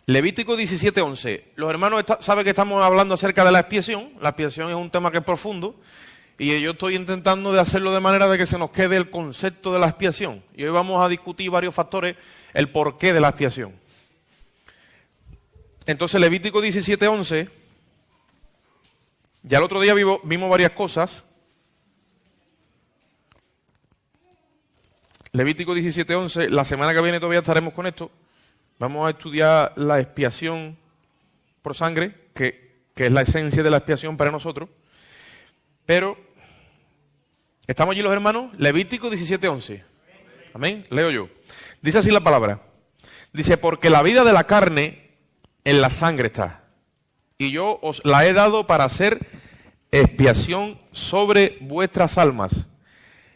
Levítico 17:11. Los hermanos saben que estamos hablando acerca de la expiación. La expiación es un tema que es profundo. Y yo estoy intentando de hacerlo de manera de que se nos quede el concepto de la expiación. Y hoy vamos a discutir varios factores, el porqué de la expiación. Entonces, Levítico 17:11, ya el otro día vimos varias cosas. Levítico 17:11, la semana que viene todavía estaremos con esto. Vamos a estudiar la expiación por sangre, que es la esencia de la expiación para nosotros. Pero, ¿estamos allí los hermanos? Levítico 17:11. Amén. Leo yo. Dice así la palabra. Dice, porque la vida de la carne en la sangre está, y yo os la he dado para hacer expiación sobre vuestras almas.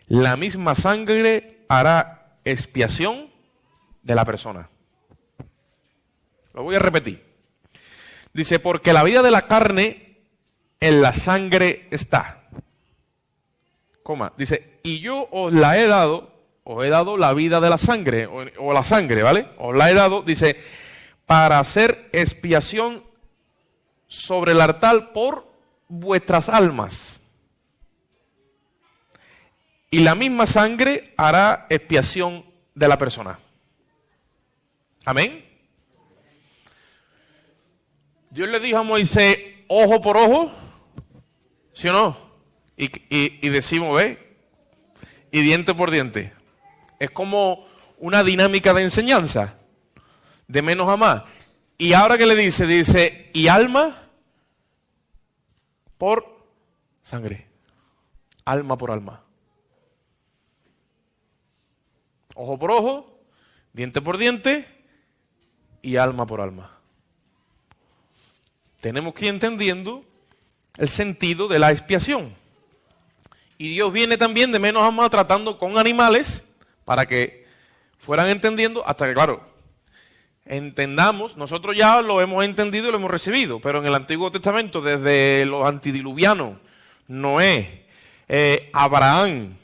La misma sangre hará expiación de la persona. Lo voy a repetir. Dice, porque la vida de la carne en la sangre está. Coma. Dice, y yo os he dado la vida de la sangre, o la sangre, ¿vale? Os la he dado, dice, para hacer expiación sobre el altar por vuestras almas. Y la misma sangre hará expiación de la persona. Amén. Dios le dijo a Moisés, ojo por ojo, ¿sí o no? Y decimos, ¿ves? Y diente por diente. Es como una dinámica de enseñanza, de menos a más. Y ahora que le dice, y alma por sangre. Alma por alma. Ojo por ojo, diente por diente y alma por alma. Tenemos que ir entendiendo el sentido de la expiación. Y Dios viene también de menos a más tratando con animales para que fueran entendiendo hasta que, claro, entendamos. Nosotros ya lo hemos entendido y lo hemos recibido, pero en el Antiguo Testamento, desde los antidiluvianos, Noé, Abraham,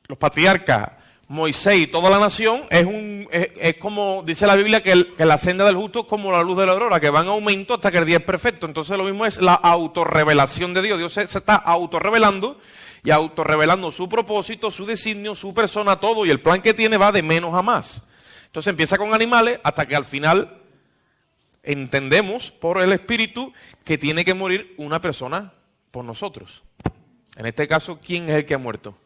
los patriarcas, Moisés y toda la nación, es como dice la Biblia que la senda del justo es como la luz de la aurora, que va en aumento hasta que el día es perfecto. Entonces lo mismo es la autorrevelación de Dios. Dios se está autorrevelando y autorrevelando su propósito, su designio, su persona, todo. Y el plan que tiene va de menos a más. Entonces empieza con animales hasta que al final entendemos por el Espíritu que tiene que morir una persona por nosotros. En este caso, ¿quién es el que ha muerto?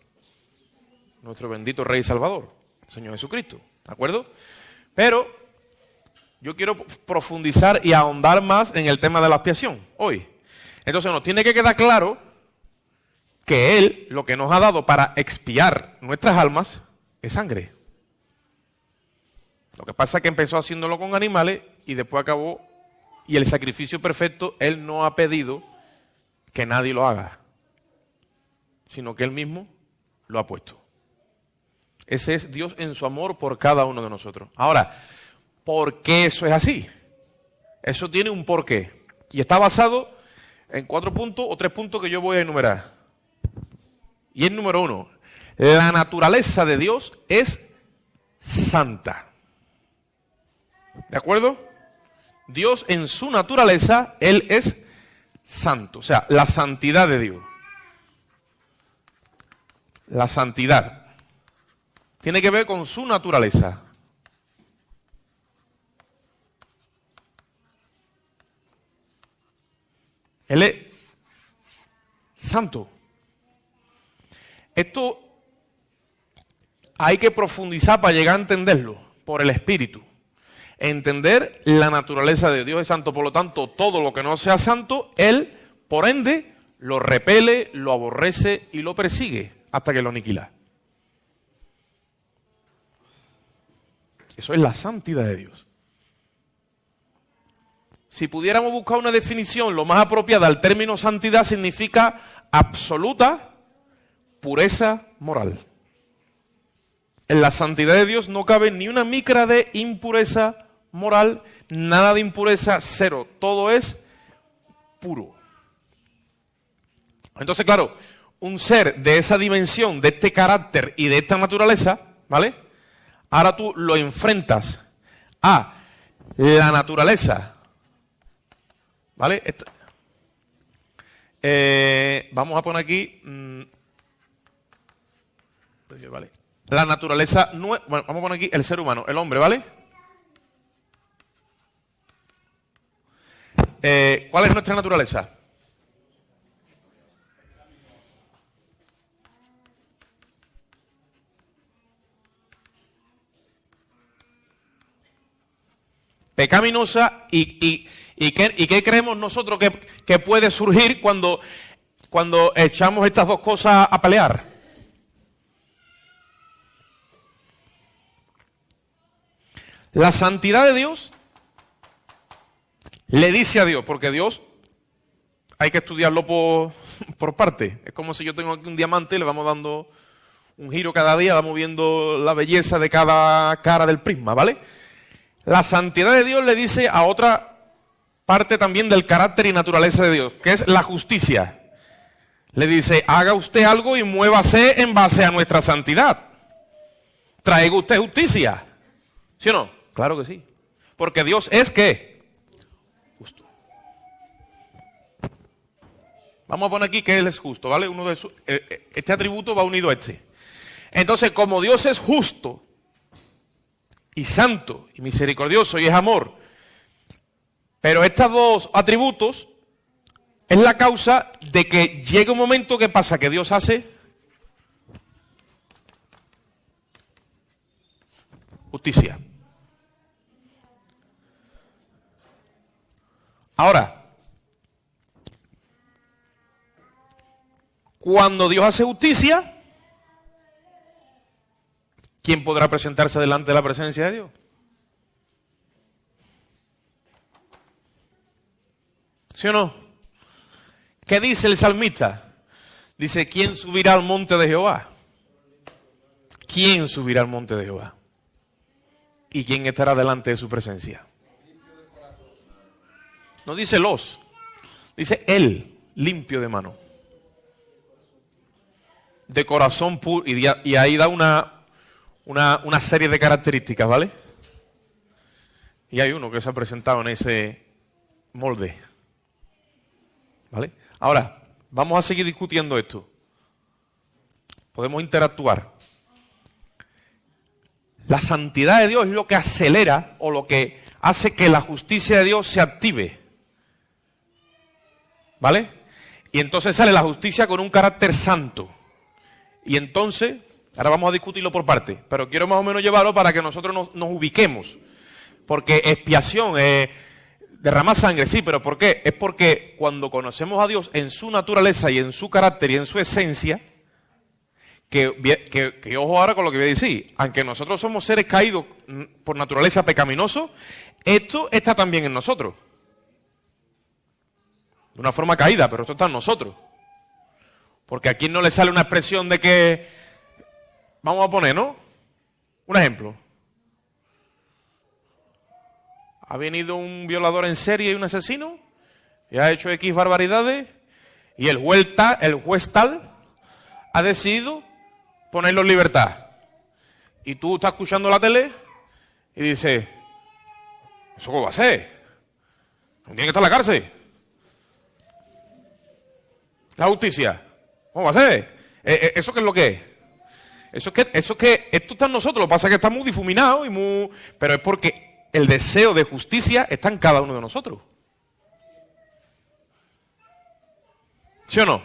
Nuestro bendito Rey y Salvador, Señor Jesucristo, ¿de acuerdo? Pero yo quiero profundizar y ahondar más en el tema de la expiación hoy. Entonces nos tiene que quedar claro que Él lo que nos ha dado para expiar nuestras almas es sangre. Lo que pasa es que empezó haciéndolo con animales y después acabó, y el sacrificio perfecto Él no ha pedido que nadie lo haga, sino que Él mismo lo ha puesto. Ese es Dios en su amor por cada uno de nosotros. Ahora, ¿por qué eso es así? Eso tiene un porqué. Y está basado en 4 puntos o 3 puntos que yo voy a enumerar. Y el número 1. La naturaleza de Dios es santa. ¿De acuerdo? Dios en su naturaleza, Él es santo. O sea, la santidad de Dios. La santidad tiene que ver con su naturaleza. Él es santo. Esto hay que profundizar para llegar a entenderlo por el Espíritu. Entender la naturaleza de Dios es santo, por lo tanto, todo lo que no sea santo, Él, por ende, lo repele, lo aborrece y lo persigue hasta que lo aniquila. Eso es la santidad de Dios. Si pudiéramos buscar una definición lo más apropiada al término santidad, significa absoluta pureza moral. En la santidad de Dios no cabe ni una micra de impureza moral, nada de impureza, cero. Todo es puro. Entonces, claro, un ser de esa dimensión, de este carácter y de esta naturaleza, ¿vale? Ahora tú lo enfrentas a La naturaleza. ¿Vale? Vamos a poner aquí... ¿vale? La naturaleza... Bueno, vamos a poner aquí el ser humano, el hombre, ¿vale? ¿Cuál es nuestra naturaleza? Pecaminosa y ¿qué creemos nosotros que puede surgir cuando echamos estas dos cosas a pelear? La santidad de Dios le dice a Dios, porque Dios hay que estudiarlo por parte. Es como si yo tengo aquí un diamante y le vamos dando un giro cada día, vamos viendo la belleza de cada cara del prisma, ¿vale? La santidad de Dios le dice a otra parte también del carácter y naturaleza de Dios, que es la justicia. Le dice, haga usted algo y muévase en base a nuestra santidad. Traiga usted justicia. ¿Sí o no? Claro que sí. Porque Dios es ¿qué? Justo. Vamos a poner aquí que Él es justo, ¿vale? Este atributo va unido a este. Entonces, como Dios es justo y santo y misericordioso y es amor, pero estos dos atributos es la causa de que llega un momento que pasa que Dios hace justicia. Ahora, cuando Dios hace justicia, ¿quién podrá presentarse delante de la presencia de Dios? ¿Sí o no? ¿Qué dice el salmista? Dice, ¿quién subirá al monte de Jehová? ¿Quién subirá al monte de Jehová? ¿Y quién estará delante de su presencia? No dice los, dice él, limpio de mano, de corazón puro, y ahí da una serie de características, ¿vale? Y hay uno que se ha presentado en ese molde, ¿vale? Ahora, vamos a seguir discutiendo esto. Podemos interactuar. La santidad de Dios es lo que acelera o lo que hace que la justicia de Dios se active, ¿vale? Y entonces sale la justicia con un carácter santo. Y entonces, ahora vamos a discutirlo por parte, pero quiero más o menos llevarlo para que nosotros nos ubiquemos. Porque expiación, derramar sangre, sí, pero ¿por qué? Es porque cuando conocemos a Dios en su naturaleza y en su carácter y en su esencia, que ojo ahora con lo que voy a decir, aunque nosotros somos seres caídos por naturaleza pecaminosos, esto está también en nosotros. De una forma caída, pero esto está en nosotros. Porque aquí no le sale una expresión de que, vamos a poner, ¿no? Un ejemplo. Ha venido un violador en serie y un asesino, y ha hecho X barbaridades, y el juez tal ha decidido ponerlo en libertad. Y tú estás escuchando la tele y dices, ¿eso cómo va a ser? ¿No tiene que estar en la cárcel? La justicia, ¿cómo va a ser? ¿Eso qué es lo que es? Eso es que esto está en nosotros, lo que pasa es que está muy difuminado pero es porque el deseo de justicia está en cada uno de nosotros. ¿Sí o no?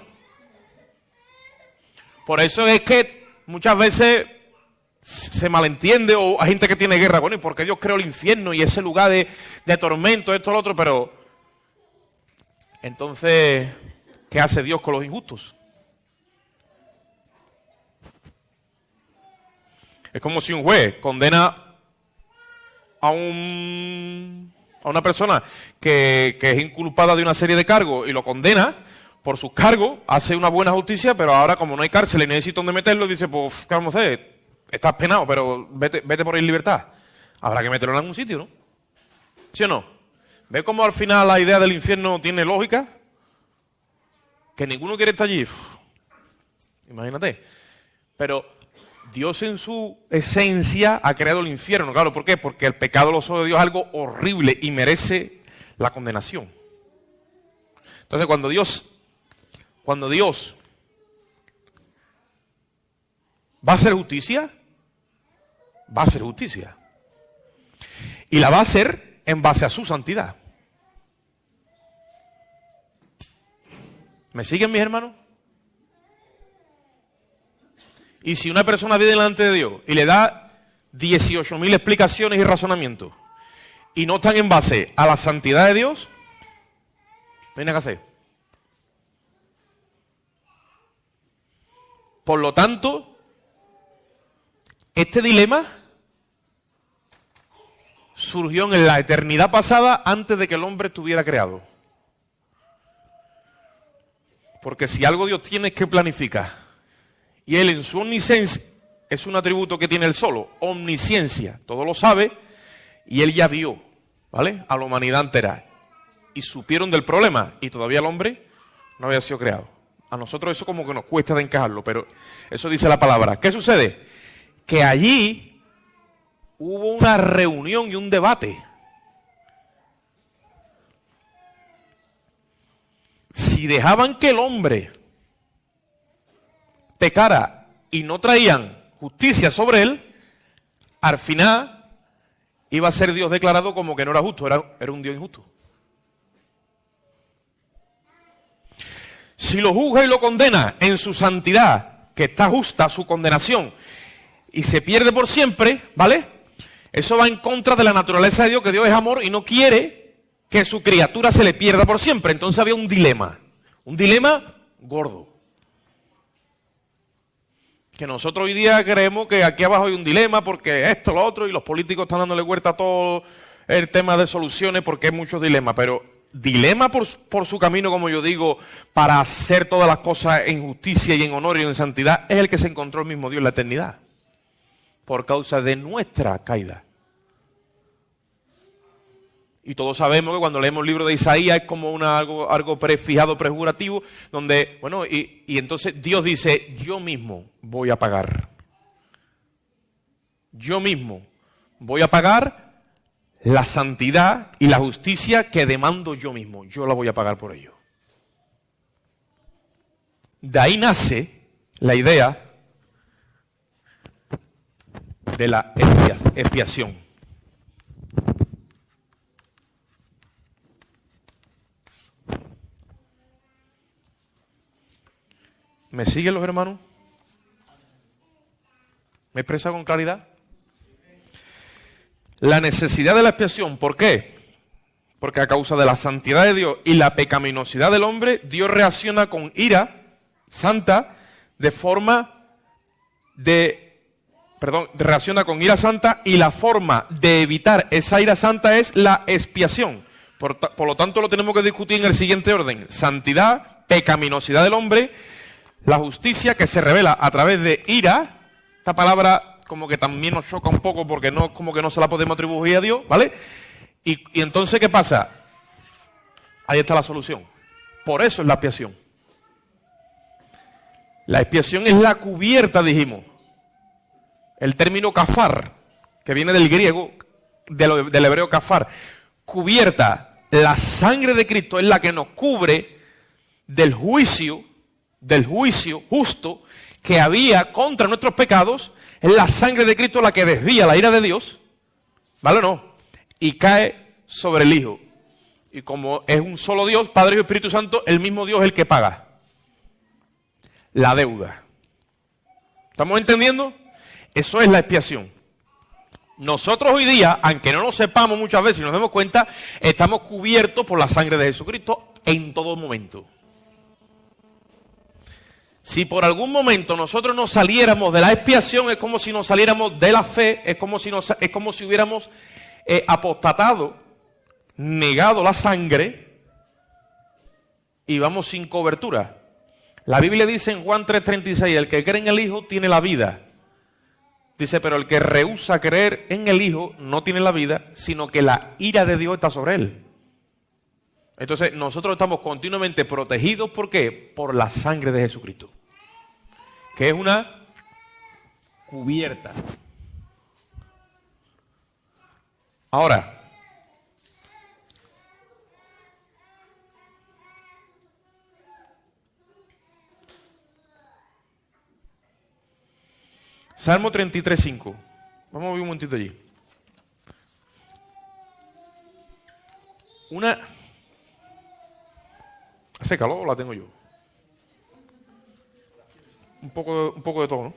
Por eso es que muchas veces se malentiende o hay gente que tiene guerra. Bueno, ¿y por qué Dios creó el infierno y ese lugar de tormento, esto, lo otro? Pero entonces, ¿qué hace Dios con los injustos? Es como si un juez condena a una persona que es inculpada de una serie de cargos y lo condena por sus cargos, hace una buena justicia, pero ahora como no hay cárcel y no hay sitio donde meterlo, dice, pues, ¿qué vamos a hacer? Estás penado, pero vete por ahí en libertad. Habrá que meterlo en algún sitio, ¿no? ¿Sí o no? ¿Ves cómo al final la idea del infierno tiene lógica? Que ninguno quiere estar allí. Imagínate. Pero Dios en su esencia ha creado el infierno. Claro, ¿por qué? Porque el pecado a los ojos de Dios es algo horrible y merece la condenación. Entonces cuando Dios va a hacer justicia, va a hacer justicia. Y la va a hacer en base a su santidad. ¿Me siguen, mis hermanos? Y si una persona viene delante de Dios y le da 18.000 explicaciones y razonamientos y no están en base a la santidad de Dios, tiene que hacer. Por lo tanto, este dilema surgió en la eternidad pasada antes de que el hombre estuviera creado. Porque si algo Dios tiene es que planifica. Y Él en su omnisciencia, es un atributo que tiene Él solo, omnisciencia, todo lo sabe, y Él ya vio, ¿vale? A la humanidad entera. Y supieron del problema, y todavía el hombre no había sido creado. A nosotros eso como que nos cuesta de encajarlo, pero eso dice la palabra. ¿Qué sucede? Que allí hubo una reunión y un debate. Si dejaban que el hombre pecara y no traían justicia sobre él, al final iba a ser Dios declarado como que no era justo, era un Dios injusto. Si lo juzga y lo condena en su santidad, que está justa su condenación, y se pierde por siempre, ¿vale? Eso va en contra de la naturaleza de Dios, que Dios es amor y no quiere que su criatura se le pierda por siempre. Entonces había un dilema gordo. Que nosotros hoy día creemos que aquí abajo hay un dilema porque esto, lo otro, y los políticos están dándole vuelta a todo el tema de soluciones porque hay muchos dilemas, pero dilema por su camino, como yo digo, para hacer todas las cosas en justicia y en honor y en santidad, es el que se encontró el mismo Dios en la eternidad, por causa de nuestra caída. Y todos sabemos que cuando leemos el libro de Isaías es como algo prefijado, prejurativo, donde, bueno, y entonces Dios dice, yo mismo voy a pagar. Yo mismo voy a pagar la santidad y la justicia que demando yo mismo. Yo la voy a pagar por ello. De ahí nace la idea de la expiación. ¿Me siguen los hermanos? ¿Me expresa con claridad? La necesidad de la expiación, ¿por qué? Porque a causa de la santidad de Dios y la pecaminosidad del hombre, Dios reacciona con ira santa reacciona con ira santa, y la forma de evitar esa ira santa es la expiación. Por lo tanto, lo tenemos que discutir en el siguiente orden: santidad, pecaminosidad del hombre, la justicia que se revela a través de ira. Esta palabra como que también nos choca un poco porque no, como que no se la podemos atribuir a Dios, ¿vale? Y entonces, ¿qué pasa? Ahí está la solución. Por eso es la expiación. La expiación es la cubierta, dijimos. El término kafar, que viene del griego, del hebreo kafar, cubierta. La sangre de Cristo es la que nos cubre del juicio justo que había contra nuestros pecados. Es la sangre de Cristo la que desvía la ira de Dios, ¿vale o no? Y cae sobre el Hijo. Y como es un solo Dios, Padre y Espíritu Santo, el mismo Dios es el que paga la deuda. ¿Estamos entendiendo? Eso es la expiación. Nosotros hoy día, aunque no lo sepamos muchas veces y nos demos cuenta, estamos cubiertos por la sangre de Jesucristo en todo momento. Si por algún momento nosotros nos saliéramos de la expiación, es como si nos saliéramos de la fe, es como si hubiéramos apostatado, negado la sangre y vamos sin cobertura. La Biblia dice en Juan 3:36, el que cree en el Hijo tiene la vida. Dice, pero el que rehúsa creer en el Hijo no tiene la vida, sino que la ira de Dios está sobre él. Entonces nosotros estamos continuamente protegidos, ¿por qué? Por la sangre de Jesucristo, que es una cubierta. Ahora, Salmo 33:5. Vamos a ver un momentito allí. ¿Hace calor o la tengo yo? Un poco de todo, ¿no?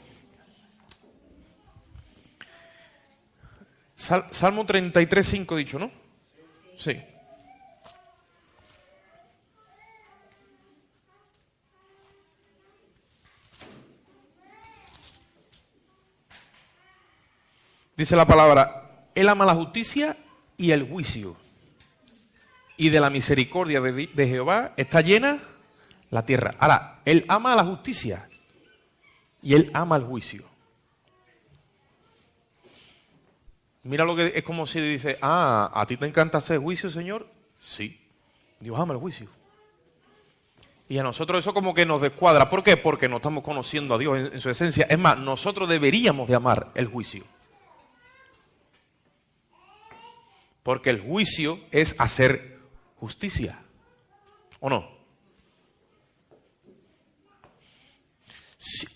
Salmo 33:5 dicho, ¿no? Sí. Dice la palabra, Él ama la justicia y el juicio, y de la misericordia de Jehová está llena la tierra. Ahora, Él ama la justicia y Él ama el juicio. Mira lo que es como si dice, ¿a ti te encanta hacer juicio, Señor? Sí, Dios ama el juicio. Y a nosotros eso como que nos descuadra. ¿Por qué? Porque no estamos conociendo a Dios en su esencia. Es más, nosotros deberíamos de amar el juicio. Porque el juicio es hacer justicia. ¿O no?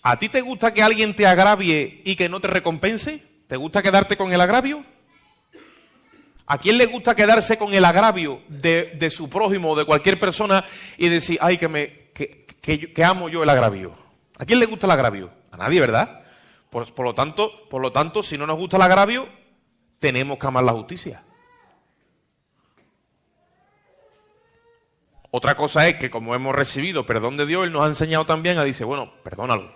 ¿A ti te gusta que alguien te agravie y que no te recompense? ¿Te gusta quedarte con el agravio? ¿A quién le gusta quedarse con el agravio de su prójimo o de cualquier persona y decir, ay, que amo yo el agravio? ¿A quién le gusta el agravio? A nadie, ¿verdad? Por lo tanto, si no nos gusta el agravio, tenemos que amar la justicia. Otra cosa es que como hemos recibido perdón de Dios, Él nos ha enseñado también a decir, bueno, perdónalo,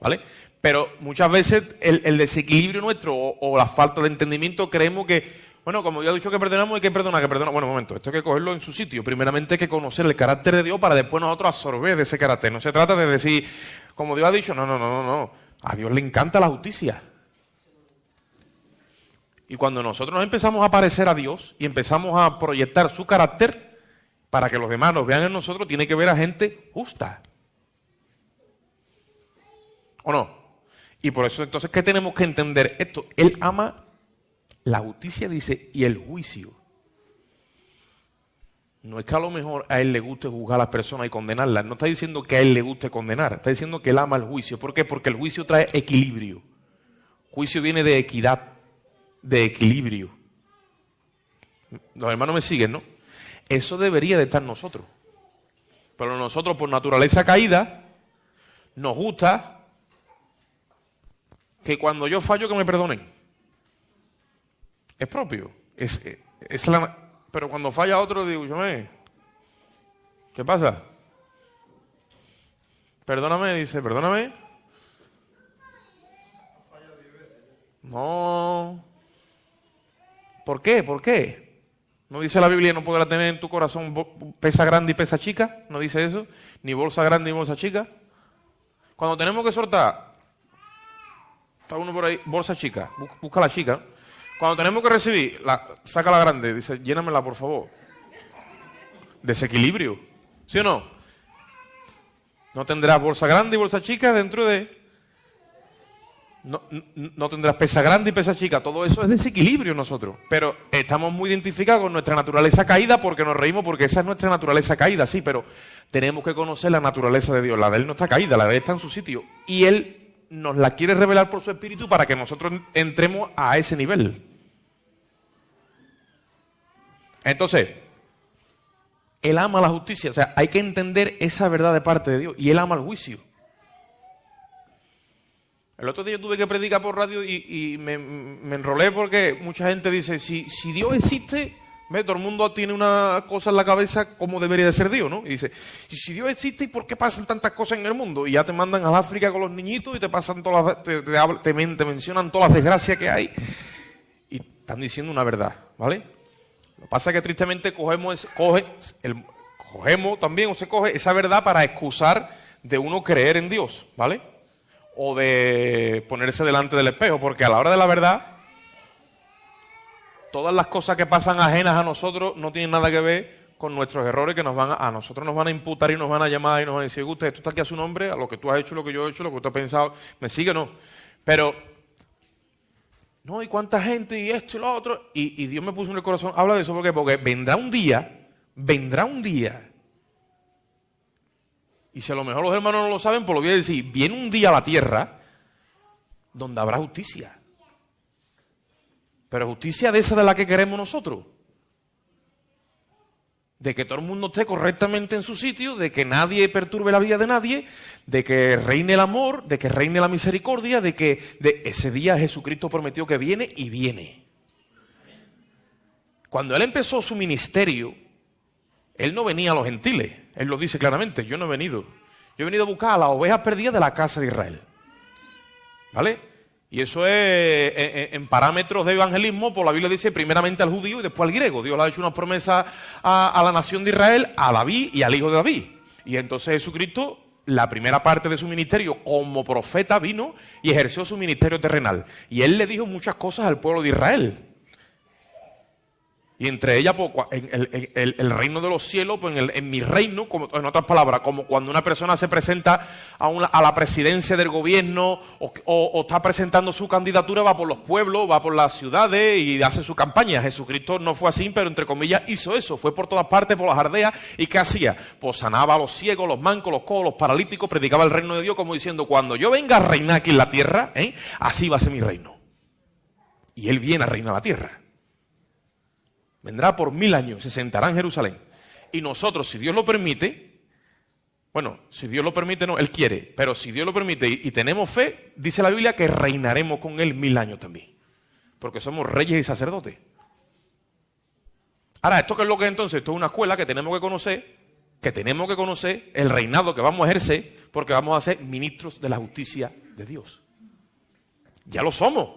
¿vale? Pero muchas veces el desequilibrio nuestro o la falta de entendimiento creemos que, bueno, como Dios ha dicho que perdonamos, hay que perdonar. Bueno, un momento, esto hay que cogerlo en su sitio. Primeramente hay que conocer el carácter de Dios para después nosotros absorber de ese carácter. No se trata de decir, como Dios ha dicho, no. A Dios le encanta la justicia. Y cuando nosotros nos empezamos a parecer a Dios y empezamos a proyectar su carácter, para que los demás nos vean en nosotros, tiene que ver a gente justa. ¿O no? Y por eso entonces, ¿qué tenemos que entender? Esto, Él ama la justicia, dice, y el juicio. No es que a lo mejor a Él le guste juzgar a las personas y condenarlas. No está diciendo que a Él le guste condenar. Está diciendo que Él ama el juicio. ¿Por qué? Porque el juicio trae equilibrio. Juicio viene de equidad, de equilibrio. Los hermanos me siguen, ¿no? Eso debería de estar en nosotros. Pero nosotros, por naturaleza caída, nos gusta que cuando yo fallo que me perdonen. Es propio. Pero cuando falla otro, digo, ¿qué pasa? Perdóname, dice, perdóname. No. ¿Por qué? ¿Por qué? ¿No dice la Biblia no podrás tener en tu corazón pesa grande y pesa chica? ¿No dice eso? Ni bolsa grande ni bolsa chica. Cuando tenemos que soltar, está uno por ahí, bolsa chica, busca la chica. Cuando tenemos que recibir, saca la grande, dice, llénamela por favor. Desequilibrio, ¿sí o no? No tendrás bolsa grande y bolsa chica dentro de... No tendrás pesa grande y pesa chica. Todo eso es desequilibrio en nosotros. Pero estamos muy identificados con nuestra naturaleza caída porque nos reímos porque esa es nuestra naturaleza caída, sí, pero tenemos que conocer la naturaleza de Dios. La de Él no está caída, la de Él está en su sitio. Y Él nos la quiere revelar por su Espíritu para que nosotros entremos a ese nivel. Entonces, Él ama la justicia. O sea, hay que entender esa verdad de parte de Dios. Y Él ama el juicio. El otro día tuve que predicar por radio y me enrolé porque mucha gente dice, si Dios existe, todo el mundo tiene una cosa en la cabeza como debería de ser Dios, ¿no? Y dice, y si Dios existe, ¿y por qué pasan tantas cosas en el mundo? Y ya te mandan al África con los niñitos y te pasan todas te mencionan todas las desgracias que hay. Y están diciendo una verdad, ¿vale? Lo que pasa es que tristemente cogemos también, o se coge esa verdad para excusar de uno creer en Dios, ¿vale? O de ponerse delante del espejo, porque a la hora de la verdad, todas las cosas que pasan ajenas a nosotros no tienen nada que ver con nuestros errores que a nosotros nos van a imputar y nos van a llamar y nos van a decir, usted, esto está aquí a su nombre, a lo que tú has hecho, lo que yo he hecho, lo que usted ha pensado, me sigue o no. Pero No, y cuánta gente, y esto y lo otro. Y Dios me puso en el corazón, habla de eso, porque vendrá un día, y si a lo mejor los hermanos no lo saben, pues lo voy a decir, viene un día a la tierra donde habrá justicia. Pero justicia de esa de la que queremos nosotros. De que todo el mundo esté correctamente en su sitio, de que nadie perturbe la vida de nadie, de que reine el amor, de que reine la misericordia, de ese día Jesucristo prometió que viene y viene. Cuando Él empezó su ministerio, Él no venía a los gentiles. Él lo dice claramente, yo no he venido. Yo he venido a buscar a las ovejas perdidas de la casa de Israel. ¿Vale? Y eso es, en parámetros de evangelismo, pues la Biblia dice primeramente al judío y después al griego. Dios le ha hecho una promesa a la nación de Israel, a David y al hijo de David. Y entonces Jesucristo, la primera parte de su ministerio como profeta, vino y ejerció su ministerio terrenal. Y Él le dijo muchas cosas al pueblo de Israel. Y entre ellas, pues, el reino de los cielos, pues en mi reino, como, en otras palabras, como cuando una persona se presenta a la presidencia del gobierno o está presentando su candidatura, va por los pueblos, va por las ciudades y hace su campaña. Jesucristo no fue así, pero entre comillas hizo eso. Fue por todas partes, por las aldeas. ¿Y qué hacía? Pues sanaba a los ciegos, los mancos, los cojos, los paralíticos, predicaba el reino de Dios como diciendo, cuando yo venga a reinar aquí en la tierra, así va a ser mi reino. Y Él viene a reinar la tierra. Vendrá por 1000 años, se sentará en Jerusalén. Y nosotros, si Dios lo permite, bueno, si Dios lo permite, no, Él quiere, pero si Dios lo permite y tenemos fe, dice la Biblia que reinaremos con Él 1000 años también. Porque somos reyes y sacerdotes. Ahora, ¿esto qué es lo que es entonces? Esto es una escuela que tenemos que conocer el reinado que vamos a ejercer, porque vamos a ser ministros de la justicia de Dios. Ya lo somos,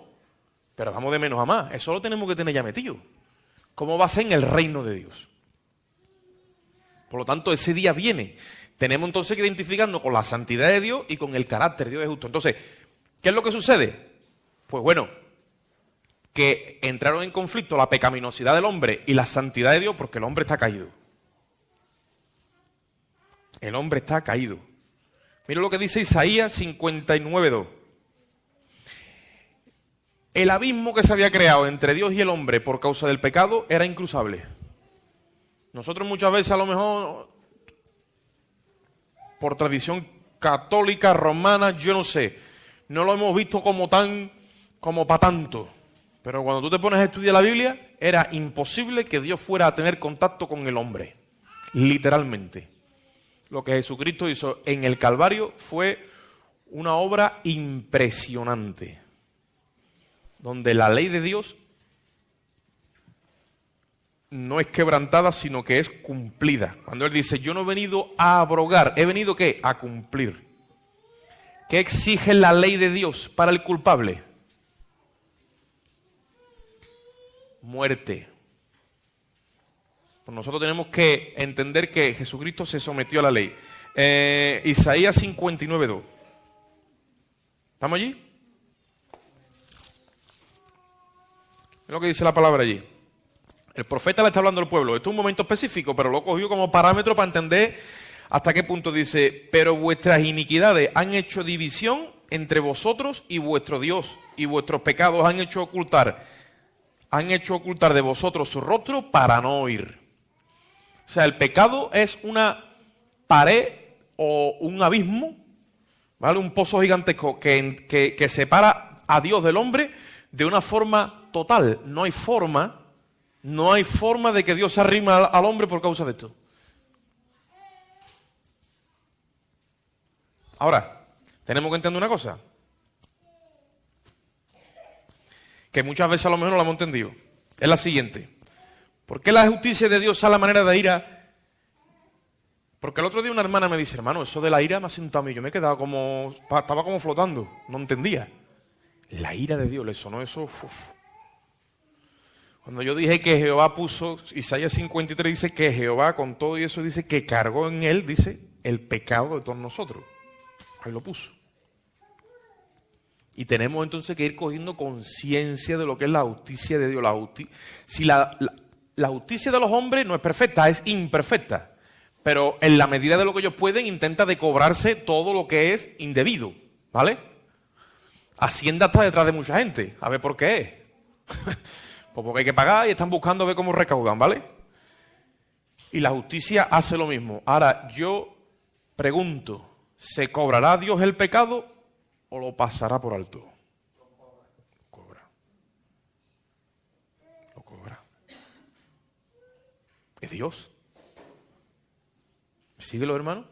pero vamos de menos a más. Eso lo tenemos que tener ya metido. ¿Cómo va a ser en el reino de Dios? Por lo tanto, ese día viene. Tenemos entonces que identificarnos con la santidad de Dios y con el carácter de Dios es justo. Entonces, ¿qué es lo que sucede? Pues bueno, que entraron en conflicto la pecaminosidad del hombre y la santidad de Dios porque el hombre está caído. El hombre está caído. Mira lo que dice Isaías 59:2. El abismo que se había creado entre Dios y el hombre por causa del pecado era incruzable. Nosotros muchas veces a lo mejor, por tradición católica, romana, yo no sé, no lo hemos visto como para tanto. Pero cuando tú te pones a estudiar la Biblia, era imposible que Dios fuera a tener contacto con el hombre. Literalmente. Lo que Jesucristo hizo en el Calvario fue una obra impresionante. Donde la ley de Dios no es quebrantada, sino que es cumplida. Cuando Él dice, yo no he venido a abrogar, he venido ¿qué? A cumplir. ¿Qué exige la ley de Dios para el culpable? Muerte. Pues nosotros tenemos que entender que Jesucristo se sometió a la ley. Isaías 59:2. ¿Estamos allí? Es lo que dice la palabra allí. El profeta le está hablando al pueblo. Esto es un momento específico, pero lo cogió como parámetro para entender hasta qué punto dice, pero vuestras iniquidades han hecho división entre vosotros y vuestro Dios, y vuestros pecados han hecho ocultar de vosotros su rostro para no oír. O sea, el pecado es una pared o un abismo, ¿vale? Un pozo gigantesco que separa a Dios del hombre de una forma total. No hay forma de que Dios se arrime al hombre por causa de esto. Ahora, tenemos que entender una cosa. Que muchas veces a lo mejor no la hemos entendido. Es la siguiente. ¿Por qué la justicia de Dios a la manera de ira? Porque el otro día una hermana me dice, hermano, eso de la ira me ha sentado a mí. Yo me he quedado estaba como flotando. No entendía. La ira de Dios, le sonó eso. Cuando yo dije que Jehová puso, Isaías 53 dice que Jehová con todo y eso dice que cargó en él, dice, el pecado de todos nosotros. Ahí lo puso. Y tenemos entonces que ir cogiendo conciencia de lo que es la justicia de Dios. Si la justicia de los hombres no es perfecta, es imperfecta. Pero en la medida de lo que ellos pueden, intenta de cobrarse todo lo que es indebido. ¿Vale? Hacienda está detrás de mucha gente. A ver por qué es. Pues porque hay que pagar y están buscando ver cómo recaudan, ¿vale? Y la justicia hace lo mismo. Ahora, yo pregunto, ¿se cobrará a Dios el pecado o lo pasará por alto? Lo cobra. Lo cobra. Es Dios. ¿Síguelo, hermano?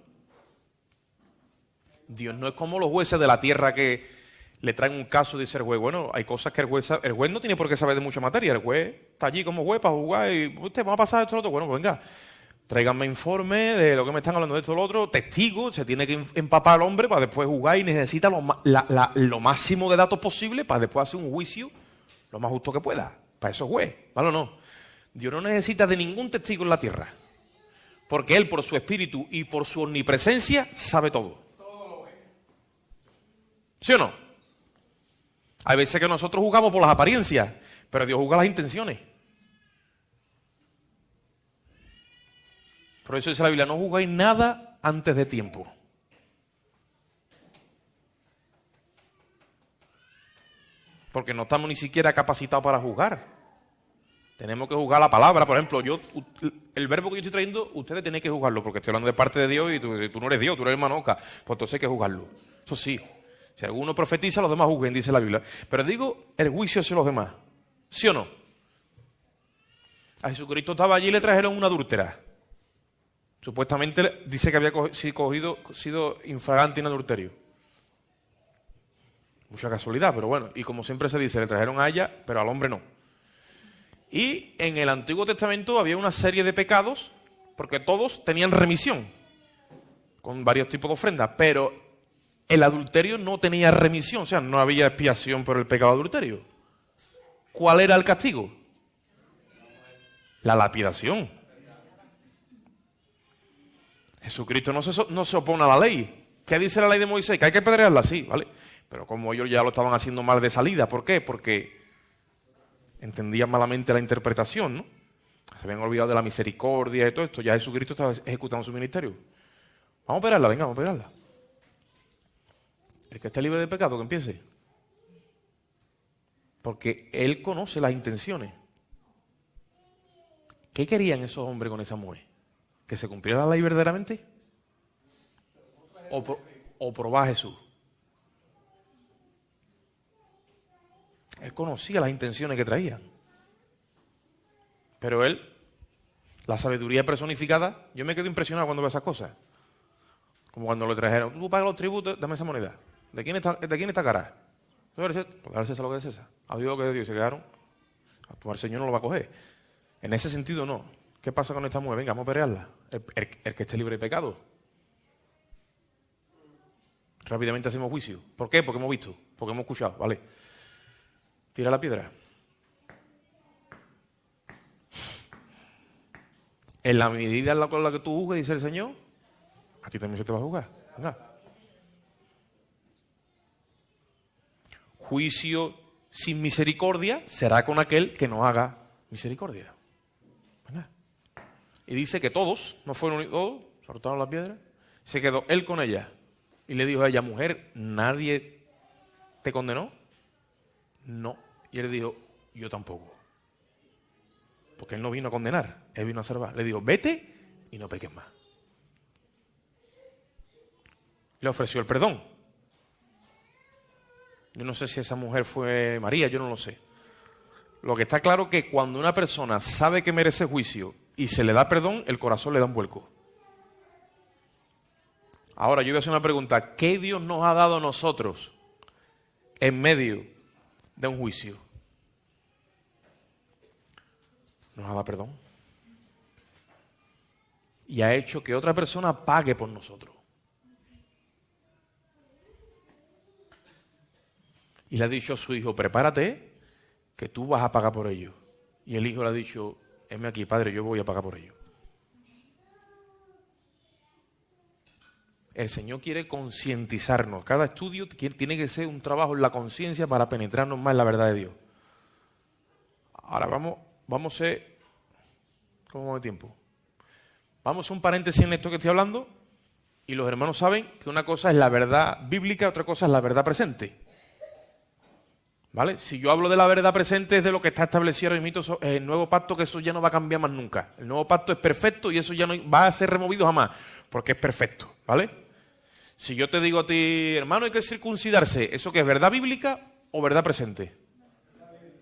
Dios no es como los jueces de la tierra que le traen un caso y dice el juez, bueno, hay cosas que el juez no tiene por qué saber de mucha materia, el juez está allí como juez para jugar y usted va a pasar esto y lo otro, bueno, pues venga, tráiganme informe de lo que me están hablando de esto y lo otro, testigo, se tiene que empapar al hombre para después jugar y necesita lo máximo de datos posible para después hacer un juicio lo más justo que pueda, para eso es juez, ¿vale o no? Dios no necesita de ningún testigo en la tierra, porque Él por su espíritu y por su omnipresencia sabe todo. ¿Sí o no? Hay veces que nosotros juzgamos por las apariencias, pero Dios juzga las intenciones. Por eso dice la Biblia, no juzgáis nada antes de tiempo. Porque no estamos ni siquiera capacitados para juzgar. Tenemos que juzgar la palabra. Por ejemplo, el verbo que yo estoy trayendo, ustedes tienen que juzgarlo, porque estoy hablando de parte de Dios y tú no eres Dios, tú eres manoca. Pues entonces hay que juzgarlo. Eso sí. Si alguno profetiza, los demás juzguen, dice la Biblia. Pero digo, el juicio hacia los demás. ¿Sí o no? A Jesucristo estaba allí y le trajeron una adúltera. Supuestamente dice que había sido infragante en adulterio. Mucha casualidad, pero bueno. Y como siempre se dice, le trajeron a ella, pero al hombre no. Y en el Antiguo Testamento había una serie de pecados, porque todos tenían remisión, con varios tipos de ofrendas, pero el adulterio no tenía remisión, o sea, no había expiación por el pecado de adulterio. ¿Cuál era el castigo? La lapidación. Jesucristo no se opone a la ley. ¿Qué dice la ley de Moisés? Que hay que apedrearla, sí, ¿vale? Pero como ellos ya lo estaban haciendo mal de salida, ¿por qué? Porque entendían malamente la interpretación, ¿no? Se habían olvidado de la misericordia y todo esto. Ya Jesucristo estaba ejecutando su ministerio. Vamos a operarla, venga, vamos a operarla. El que esté libre de pecado, que empiece. Porque Él conoce las intenciones. ¿Qué querían esos hombres con esa mujer? ¿Que se cumpliera la ley verdaderamente? ¿O probar a Jesús? Él conocía las intenciones que traían. Pero Él, la sabiduría personificada, yo me quedo impresionado cuando veo esas cosas. Como cuando le trajeron, tú pagas los tributos, dame esa moneda. ¿De quién está cara? Pues darle César lo que es César. A Dios lo que es de Dios. Se quedaron. A tu Señor no lo va a coger. En ese sentido, no. ¿Qué pasa con esta mujer? Venga, vamos a pelearla. El que esté libre de pecado. Rápidamente hacemos juicio. ¿Por qué? Porque hemos visto. Porque hemos escuchado. Vale. Tira la piedra. En la medida en la que tú juzgues, dice el Señor, a ti también se te va a juzgar. Venga. Juicio sin misericordia será con aquel que no haga misericordia. Venga. Y dice que todos, no fueron todos, soltaron la piedra, se quedó él con ella y le dijo a ella, mujer, ¿nadie te condenó? No. Y él le dijo, yo tampoco. Porque él no vino a condenar, él vino a salvar. Le dijo, vete y no peques más. Le ofreció el perdón. Yo no sé si esa mujer fue María, yo no lo sé. Lo que está claro es que cuando una persona sabe que merece juicio y se le da perdón, el corazón le da un vuelco. Ahora yo voy a hacer una pregunta. ¿Qué Dios nos ha dado a nosotros en medio de un juicio? Nos ha dado perdón. Y ha hecho que otra persona pague por nosotros. Y le ha dicho a su hijo, prepárate, que tú vas a pagar por ello. Y el hijo le ha dicho, heme aquí, padre, yo voy a pagar por ello. El Señor quiere concientizarnos. Cada estudio tiene que ser un trabajo en la conciencia para penetrarnos más en la verdad de Dios. Ahora vamos a hacer, ¿cómo vamos de tiempo? Vamos a hacer un paréntesis en esto que estoy hablando y los hermanos saben que una cosa es la verdad bíblica, otra cosa es la verdad presente. ¿vale? Si yo hablo de la verdad presente es de lo que está establecido en el nuevo pacto, que eso ya no va a cambiar más nunca. El nuevo pacto es perfecto y eso ya no va a ser removido jamás, porque es perfecto, ¿vale? Si yo te digo a ti, hermano, hay que circuncidarse, ¿eso qué es verdad bíblica o verdad presente?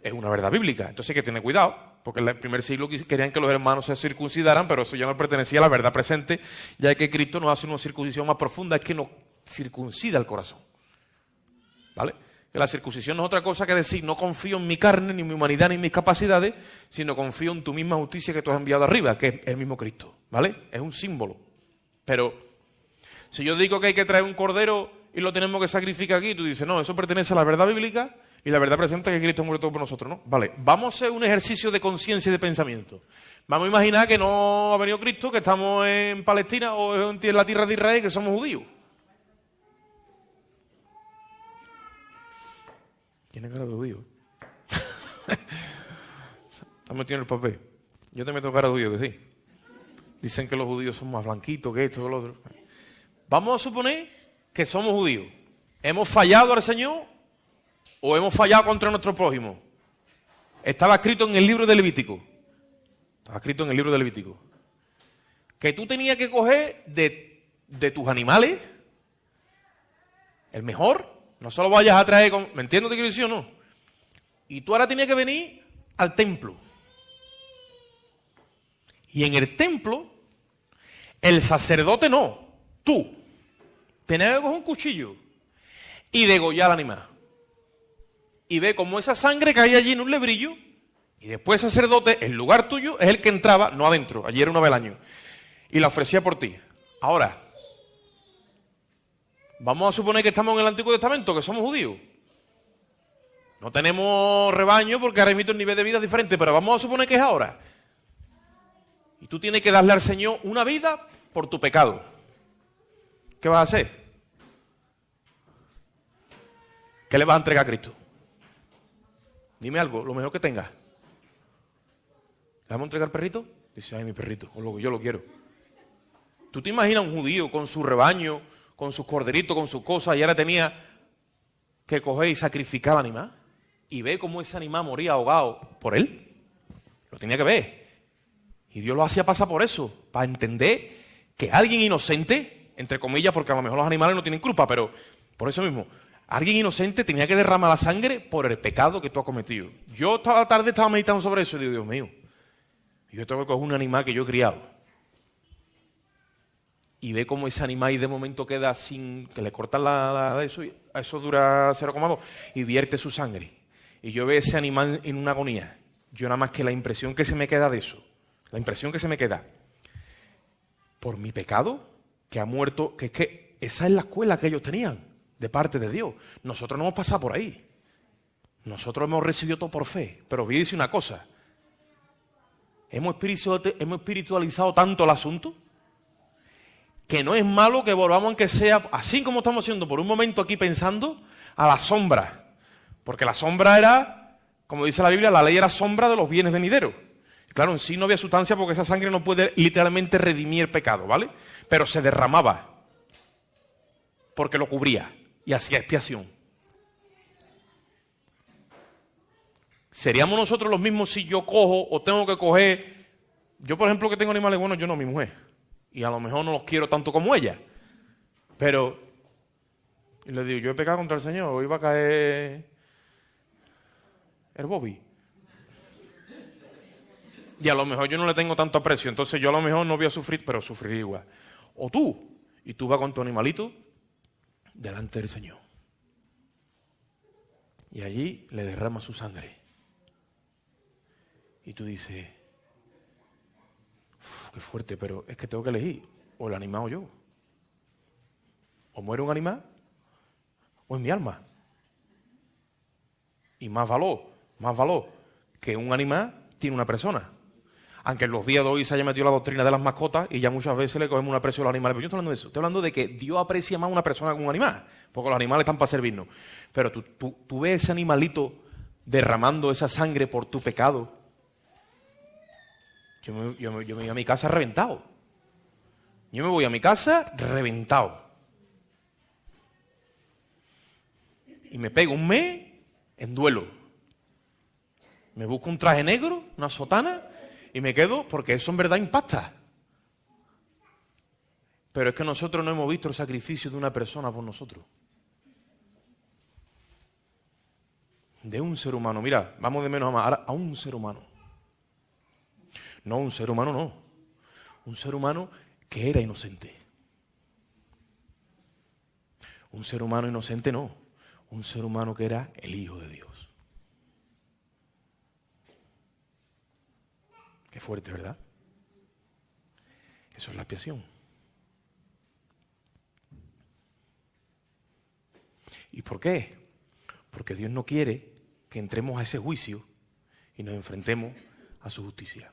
Es una verdad bíblica, entonces hay que tener cuidado, porque en el primer siglo querían que los hermanos se circuncidaran, pero eso ya no pertenecía a la verdad presente, ya que Cristo nos hace una circuncisión más profunda, es que nos circuncida el corazón, ¿vale? Que la circuncisión no es otra cosa que decir, no confío en mi carne, ni en mi humanidad, ni en mis capacidades, sino confío en tu misma justicia que tú has enviado arriba, que es el mismo Cristo, ¿vale? Es un símbolo. Pero si yo digo que hay que traer un cordero y lo tenemos que sacrificar aquí, tú dices, no, eso pertenece a la verdad bíblica y la verdad presente es que Cristo ha muerto por nosotros, ¿no? Vale, vamos a hacer un ejercicio de conciencia y de pensamiento. Vamos a imaginar que no ha venido Cristo, que estamos en Palestina o en la tierra de Israel, que somos judíos. Tiene cara de judío. Está metido en el papel. Yo te meto cara de judío, que sí. Dicen que los judíos son más blanquitos que esto o lo otro. Vamos a suponer que somos judíos. ¿Hemos fallado al Señor o hemos fallado contra nuestro prójimo? Estaba escrito en el libro de Levítico. Estaba escrito en el libro de Levítico. Que tú tenías que coger de tus animales el mejor. No solo vayas a traer con... ¿Me entiendes lo que quiero decir o no? Y tú ahora tenías que venir al templo. Y en el templo, el sacerdote no, tú, tenías que coger un cuchillo y degollar al animal. Y ve cómo esa sangre caía allí en un lebrillo, y después el sacerdote, el lugar tuyo, es el que entraba, no adentro, allí era una vez al año, y la ofrecía por ti. Ahora, vamos a suponer que estamos en el Antiguo Testamento, que somos judíos. No tenemos rebaño porque ahora mismo el nivel de vida es diferente, pero vamos a suponer que es ahora. Y tú tienes que darle al Señor una vida por tu pecado. ¿Qué vas a hacer? ¿Qué le vas a entregar a Cristo? Dime algo, lo mejor que tengas. ¿Le vamos a entregar al perrito? Dice, ay, mi perrito, yo lo quiero. ¿Tú te imaginas un judío con su rebaño, con sus corderitos, con sus cosas, y ahora tenía que coger y sacrificar al animal? Y ve cómo ese animal moría ahogado por él. Lo tenía que ver. Y Dios lo hacía pasar por eso, para entender que alguien inocente, entre comillas, porque a lo mejor los animales no tienen culpa, pero por eso mismo, alguien inocente tenía que derramar la sangre por el pecado que tú has cometido. Yo esta tarde estaba meditando sobre eso y digo, Dios mío, yo tengo que coger un animal que yo he criado. Y ve cómo ese animal y de momento queda sin, que le cortan eso, y eso dura 0,2, y vierte su sangre. Y yo veo ese animal en una agonía. Yo nada más que la impresión que se me queda de eso, la impresión que se me queda, por mi pecado, que ha muerto, que es que esa es la escuela que ellos tenían, de parte de Dios. Nosotros no hemos pasado por ahí. Nosotros hemos recibido todo por fe. Pero voy a decir una cosa. Hemos espiritualizado tanto el asunto que no es malo que volvamos, aunque sea, así como estamos haciendo por un momento aquí pensando, a la sombra. Porque la sombra era, como dice la Biblia, la ley era sombra de los bienes venideros. Claro, en sí no había sustancia porque esa sangre no puede literalmente redimir el pecado, ¿vale? Pero se derramaba porque lo cubría y hacía expiación. ¿Seríamos nosotros los mismos si yo cojo o tengo que coger? Yo, por ejemplo, que tengo animales buenos, yo no, mi mujer. Y a lo mejor no los quiero tanto como ella. Pero, y le digo, yo he pecado contra el Señor, hoy va a caer el Bobby. Y a lo mejor yo no le tengo tanto aprecio, entonces yo a lo mejor no voy a sufrir, pero sufriré igual. O tú, y tú vas con tu animalito delante del Señor. Y allí le derrama su sangre. Y tú dices, qué fuerte, pero es que tengo que elegir, o el animal o yo. O muere un animal, o es mi alma. Y más valor que un animal tiene una persona. Aunque en los días de hoy se haya metido la doctrina de las mascotas y ya muchas veces le cogemos un aprecio a los animales. Pero yo no estoy hablando de eso. Estoy hablando de que Dios aprecia más a una persona que a un animal. Porque los animales están para servirnos. Pero tú ves ese animalito derramando esa sangre por tu pecado. Yo me voy a mi casa reventado. Yo me voy a mi casa reventado. Y me pego un mes en duelo. Me busco un traje negro, una sotana, y me quedo porque eso en verdad impacta. Pero es que nosotros no hemos visto el sacrificio de una persona por nosotros. De un ser humano. Mira, vamos de menos a más. Ahora, a un ser humano. No, un ser humano no. Un ser humano que era inocente. Un ser humano inocente no. Un ser humano que era el Hijo de Dios. Qué fuerte, ¿verdad? Eso es la expiación. ¿Y por qué? Porque Dios no quiere que entremos a ese juicio y nos enfrentemos a su justicia.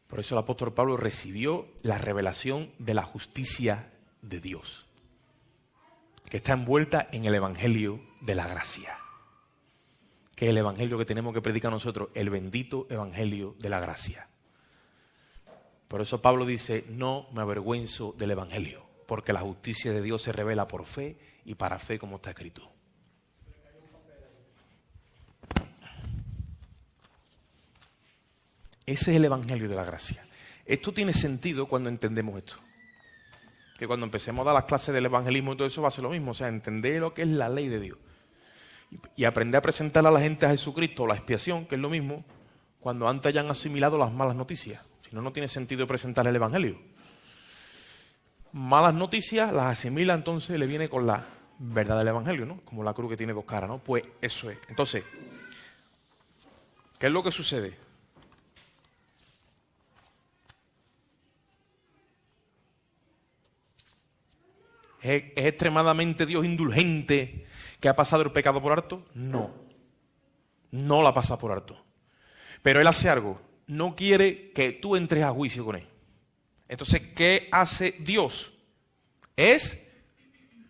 Por eso el apóstol Pablo recibió la revelación de la justicia de Dios, que está envuelta en el Evangelio de la gracia, que es el Evangelio que tenemos que predicar nosotros, el bendito Evangelio de la gracia. Por eso Pablo dice, no me avergüenzo del Evangelio, porque la justicia de Dios se revela por fe y para fe, como está escrito. Ese es el Evangelio de la gracia. Esto tiene sentido cuando entendemos esto. Que cuando empecemos a dar las clases del evangelismo y todo eso va a ser lo mismo. O sea, entender lo que es la ley de Dios. Y aprender a presentar a la gente a Jesucristo, la expiación, que es lo mismo, cuando antes hayan asimilado las malas noticias. Si no, no tiene sentido presentar el Evangelio. Malas noticias las asimila, entonces le viene con la verdad del Evangelio, ¿no? Como la cruz que tiene dos caras, ¿no? Pues eso es. Entonces, ¿qué es lo que sucede? ¿Es extremadamente Dios indulgente que ha pasado el pecado por alto? No. No la pasa por alto. Pero Él hace algo. No quiere que tú entres a juicio con Él. Entonces, ¿qué hace Dios? Es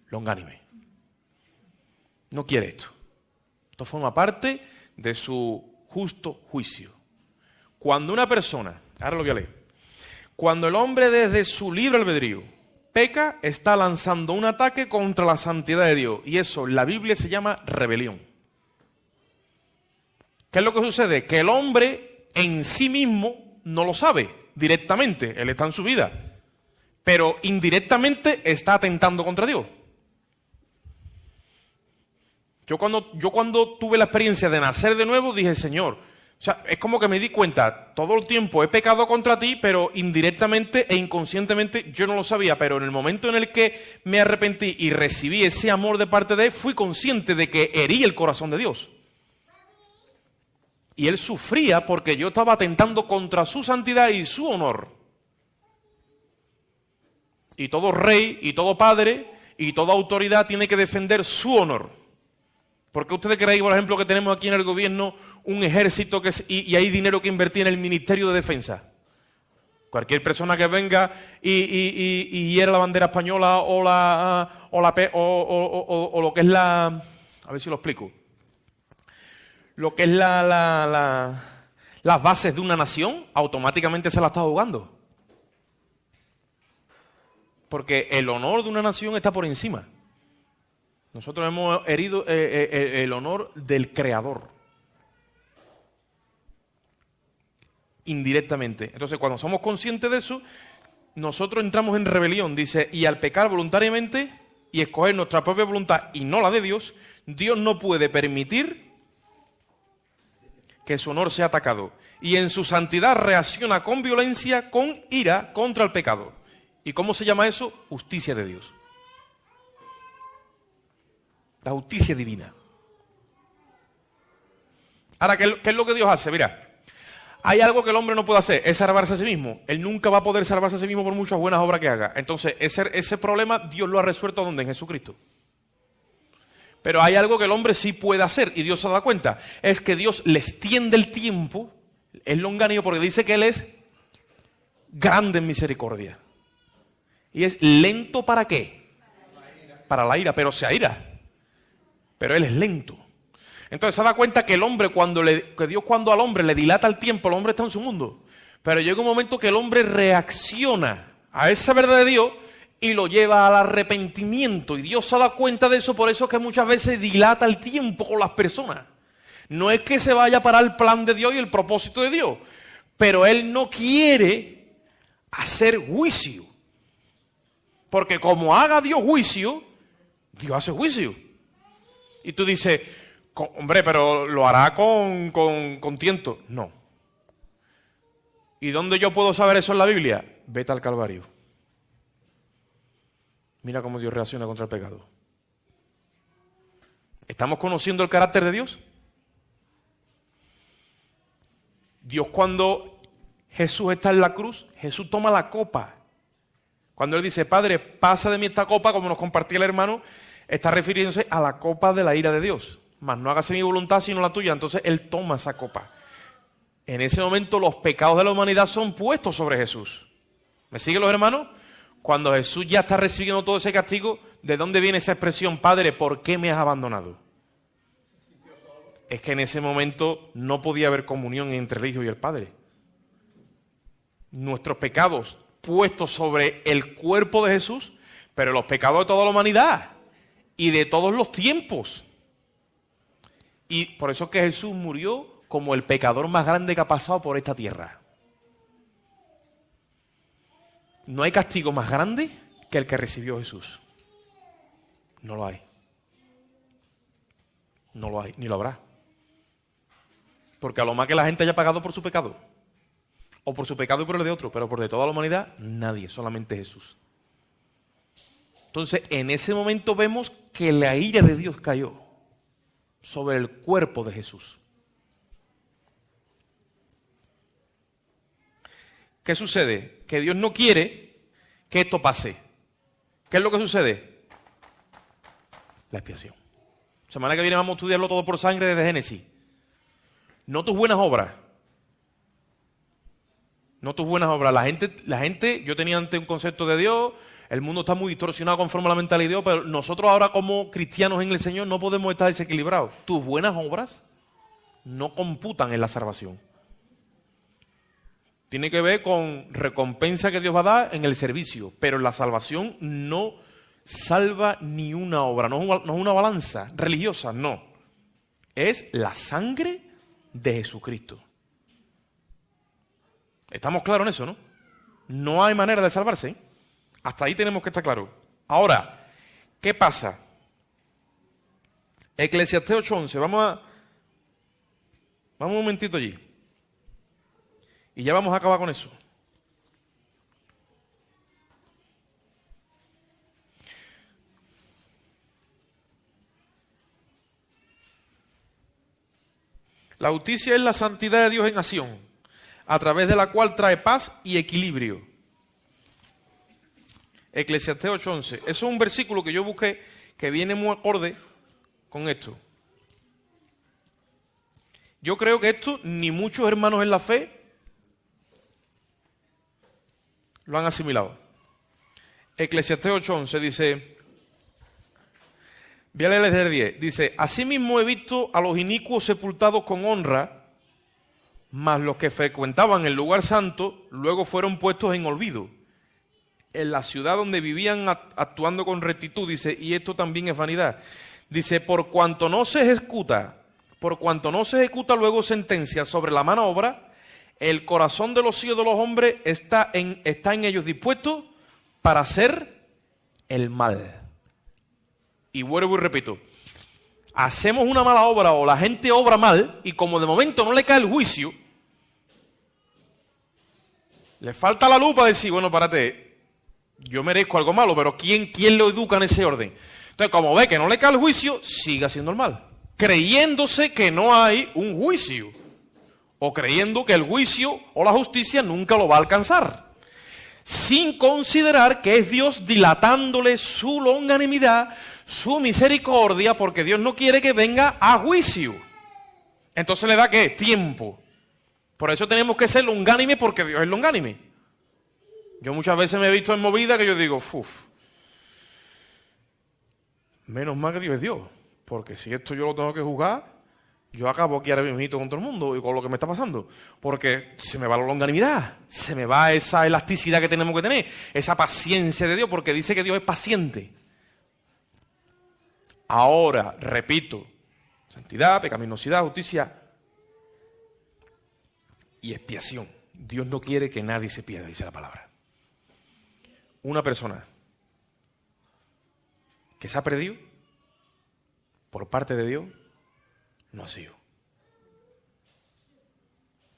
longánime. No quiere esto. Esto forma parte de su justo juicio. Cuando una persona, ahora lo voy a leer, cuando el hombre desde su libre albedrío peca, está lanzando un ataque contra la santidad de Dios. Y eso en la Biblia se llama rebelión. ¿Qué es lo que sucede? Que el hombre en sí mismo no lo sabe directamente. Él está en su vida. Pero indirectamente está atentando contra Dios. Yo cuando tuve la experiencia de nacer de nuevo, dije, Señor, o sea, es como que me di cuenta, todo el tiempo he pecado contra ti, pero indirectamente e inconscientemente yo no lo sabía, pero en el momento en el que me arrepentí y recibí ese amor de parte de Él, fui consciente de que herí el corazón de Dios. Y Él sufría porque yo estaba atentando contra su santidad y su honor. Y todo rey, y todo padre, y toda autoridad tiene que defender su honor. ¿Por qué ustedes creen, por ejemplo, que tenemos aquí en el gobierno un ejército y hay dinero que invertir en el Ministerio de Defensa? Cualquier persona que venga y hiera la bandera española o lo que es la... A ver si lo explico. Lo que es las bases de una nación, automáticamente se la está jugando. Porque el honor de una nación está por encima. Nosotros hemos herido el honor del Creador. Indirectamente. Entonces, cuando somos conscientes de eso, nosotros entramos en rebelión. Dice, y al pecar voluntariamente y escoger nuestra propia voluntad y no la de Dios, Dios no puede permitir que su honor sea atacado. Y en su santidad reacciona con violencia, con ira contra el pecado. ¿Y cómo se llama eso? Justicia de Dios. La justicia divina. Ahora, ¿qué es lo que Dios hace? Mira, hay algo que el hombre no puede hacer, es salvarse a sí mismo. Él nunca va a poder salvarse a sí mismo por muchas buenas obras que haga. Entonces, ese problema Dios lo ha resuelto ¿dónde? En Jesucristo. Pero hay algo que el hombre sí puede hacer, y Dios se da cuenta. Es que Dios le extiende el tiempo, es longánimo, porque dice que Él es grande en misericordia. ¿Y es lento para qué? Para la ira, pero se aira. Pero Él es lento. Entonces se da cuenta que el hombre, que Dios cuando al hombre le dilata el tiempo, el hombre está en su mundo. Pero llega un momento que el hombre reacciona a esa verdad de Dios y lo lleva al arrepentimiento. Y Dios se da cuenta de eso, por eso es que muchas veces dilata el tiempo con las personas. No es que se vaya para el plan de Dios y el propósito de Dios, pero Él no quiere hacer juicio. Porque como haga Dios juicio, Dios hace juicio. Y tú dices, hombre, pero lo hará con tiento. No. ¿Y dónde yo puedo saber eso en la Biblia? Vete al Calvario. Mira cómo Dios reacciona contra el pecado. ¿Estamos conociendo el carácter de Dios? Dios, cuando Jesús está en la cruz, Jesús toma la copa. Cuando Él dice, Padre, pasa de mí esta copa, como nos compartía el hermano, está refiriéndose a la copa de la ira de Dios. Mas no hágase mi voluntad sino la tuya. Entonces Él toma esa copa. En ese momento los pecados de la humanidad son puestos sobre Jesús. ¿Me siguen los hermanos? Cuando Jesús ya está recibiendo todo ese castigo, ¿de dónde viene esa expresión? Padre, ¿por qué me has abandonado? Es que en ese momento no podía haber comunión entre el Hijo y el Padre. Nuestros pecados puestos sobre el cuerpo de Jesús, pero los pecados de toda la humanidad y de todos los tiempos. Y por eso es que Jesús murió como el pecador más grande que ha pasado por esta tierra. No hay castigo más grande que el que recibió Jesús. No lo hay. No lo hay, ni lo habrá. Porque a lo más que la gente haya pagado por su pecado, o por su pecado y por el de otro, pero por de toda la humanidad, nadie, solamente Jesús. Entonces, en ese momento vemos que la ira de Dios cayó sobre el cuerpo de Jesús. ¿Qué sucede? Que Dios no quiere que esto pase. ¿Qué es lo que sucede? La expiación. Semana que viene vamos a estudiarlo todo por sangre desde Génesis. No tus buenas obras. No tus buenas obras. La gente, yo tenía antes un concepto de Dios, el mundo está muy distorsionado conforme a la mentalidad de Dios, pero nosotros ahora como cristianos en el Señor no podemos estar desequilibrados. Tus buenas obras no computan en la salvación. Tiene que ver con recompensa que Dios va a dar en el servicio, pero la salvación no salva ni una obra, no es una balanza religiosa, no. Es la sangre de Jesucristo. ¿Estamos claros en eso, no? No hay manera de salvarse, ¿eh? Hasta ahí tenemos que estar claros. Ahora, ¿qué pasa? Eclesiastés 8:11, vamos un momentito allí. Y ya vamos a acabar con eso. La justicia es la santidad de Dios en acción, a través de la cual trae paz y equilibrio. Eclesiastés 8:11. Eso es un versículo que yo busqué que viene muy acorde con esto. Yo creo que esto ni muchos hermanos en la fe lo han asimilado. Eclesiastés 8:11 dice, voy a leer desde el 10, dice, asimismo he visto a los inicuos sepultados con honra, mas los que frecuentaban el lugar santo luego fueron puestos en olvido. En la ciudad donde vivían actuando con rectitud, dice, y esto también es vanidad. Dice, por cuanto no se ejecuta luego sentencia sobre la mala obra, el corazón de los hijos de los hombres está en ellos dispuesto para hacer el mal. Y vuelvo y repito, hacemos una mala obra o la gente obra mal y como de momento no le cae el juicio, le falta la luz para decir, bueno, párate, yo merezco algo malo, pero ¿quién lo educa en ese orden? Entonces, como ve que no le cae el juicio, sigue haciendo el mal, creyéndose que no hay un juicio, o creyendo que el juicio o la justicia nunca lo va a alcanzar, sin considerar que es Dios dilatándole su longanimidad, su misericordia, porque Dios no quiere que venga a juicio. Entonces le da ¿qué? Tiempo. Por eso tenemos que ser longánime, porque Dios es longánime. Yo muchas veces me he visto en movida que yo digo, menos mal que Dios es Dios, porque si esto yo lo tengo que juzgar, yo acabo aquí ahora mismo con todo el mundo y con lo que me está pasando. Porque se me va la longanimidad, se me va esa elasticidad que tenemos que tener, esa paciencia de Dios, porque dice que Dios es paciente. Ahora, repito, santidad, pecaminosidad, justicia y expiación. Dios no quiere que nadie se pierda, dice la palabra. Una persona que se ha perdido por parte de Dios no ha sido.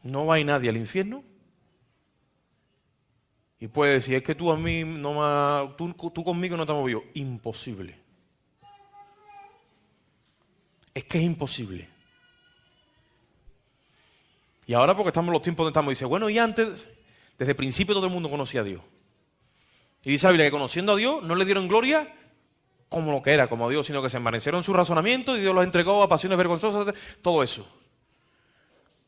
No va a ir nadie al infierno y puede decir, es que tú a mí no tú conmigo no te has movido. Imposible. Es que es imposible. Y ahora porque estamos en los tiempos donde estamos, dice, bueno, y antes, desde el principio todo el mundo conocía a Dios. Y dice la Biblia que conociendo a Dios no le dieron gloria como lo que era, como Dios, sino que se envanecieron su razonamiento y Dios los entregó a pasiones vergonzosas, todo eso.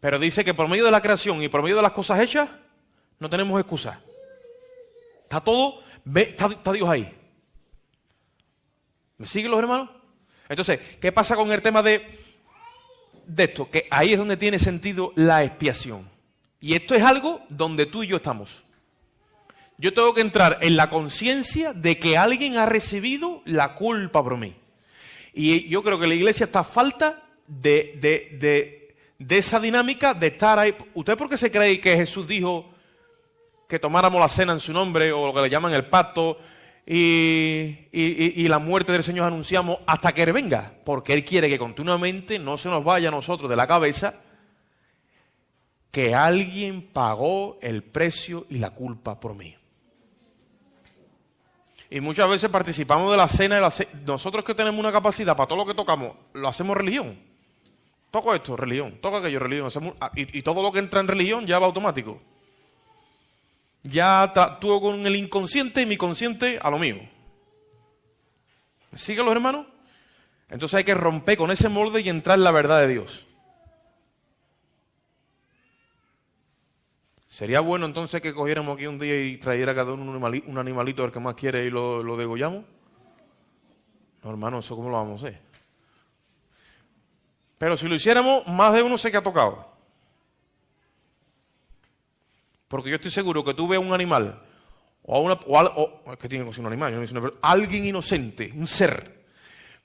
Pero dice que por medio de la creación y por medio de las cosas hechas, no tenemos excusa. Está todo, está Dios ahí. ¿Me siguen los hermanos? Entonces, ¿qué pasa con el tema de esto? Que ahí es donde tiene sentido la expiación. Y esto es algo donde tú y yo estamos. Yo tengo que entrar en la conciencia de que alguien ha recibido la culpa por mí. Y yo creo que la iglesia está a falta de esa dinámica de estar ahí. ¿Usted por qué se cree que Jesús dijo que tomáramos la cena en su nombre, o lo que le llaman el pacto, y la muerte del Señor anunciamos hasta que Él venga? Porque Él quiere que continuamente no se nos vaya a nosotros de la cabeza que alguien pagó el precio y la culpa por mí. Y muchas veces participamos de la cena, nosotros que tenemos una capacidad para todo lo que tocamos, lo hacemos religión. Toco esto, religión, toco aquello, religión. Y todo lo que entra en religión ya va automático. Ya actúo con el inconsciente y mi consciente a lo mío. ¿Me siguen los hermanos? Entonces hay que romper con ese molde y entrar en la verdad de Dios. ¿Sería bueno entonces que cogiéramos aquí un día y trayera cada uno un animalito el que más quiere y lo degollamos? No, hermano, ¿eso cómo lo vamos a hacer? Pero si lo hiciéramos, más de uno se que ha tocado. Porque yo estoy seguro que tú ves un animal, es que tiene que ser un animal, yo no sé, alguien inocente, un ser,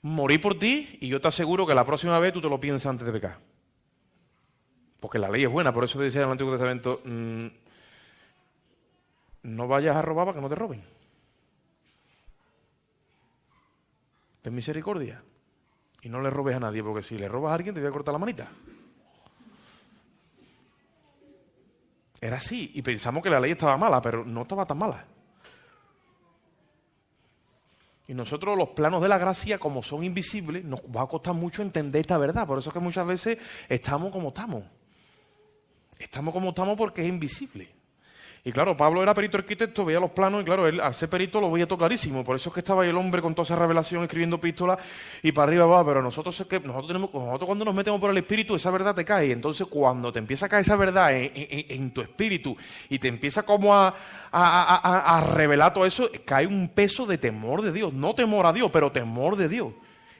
morir por ti, y yo te aseguro que la próxima vez tú te lo piensas antes de pecar. Porque la ley es buena, por eso decía en el Antiguo Testamento, no vayas a robar para que no te roben. Ten misericordia. Y no le robes a nadie, porque si le robas a alguien te voy a cortar la manita. Era así, y pensamos que la ley estaba mala, pero no estaba tan mala. Y nosotros los planos de la gracia, como son invisibles, nos va a costar mucho entender esta verdad. Por eso es que muchas veces estamos como estamos. Estamos como estamos porque es invisible. Y claro, Pablo era perito arquitecto, veía los planos y claro, él al ser perito lo veía todo clarísimo. Por eso es que estaba ahí el hombre con toda esa revelación escribiendo epístolas y para arriba va. Pero nosotros cuando nos metemos por el espíritu, esa verdad te cae. Entonces cuando te empieza a caer esa verdad en tu espíritu y te empieza como a revelar todo eso, cae un peso de temor de Dios. No temor a Dios, pero temor de Dios.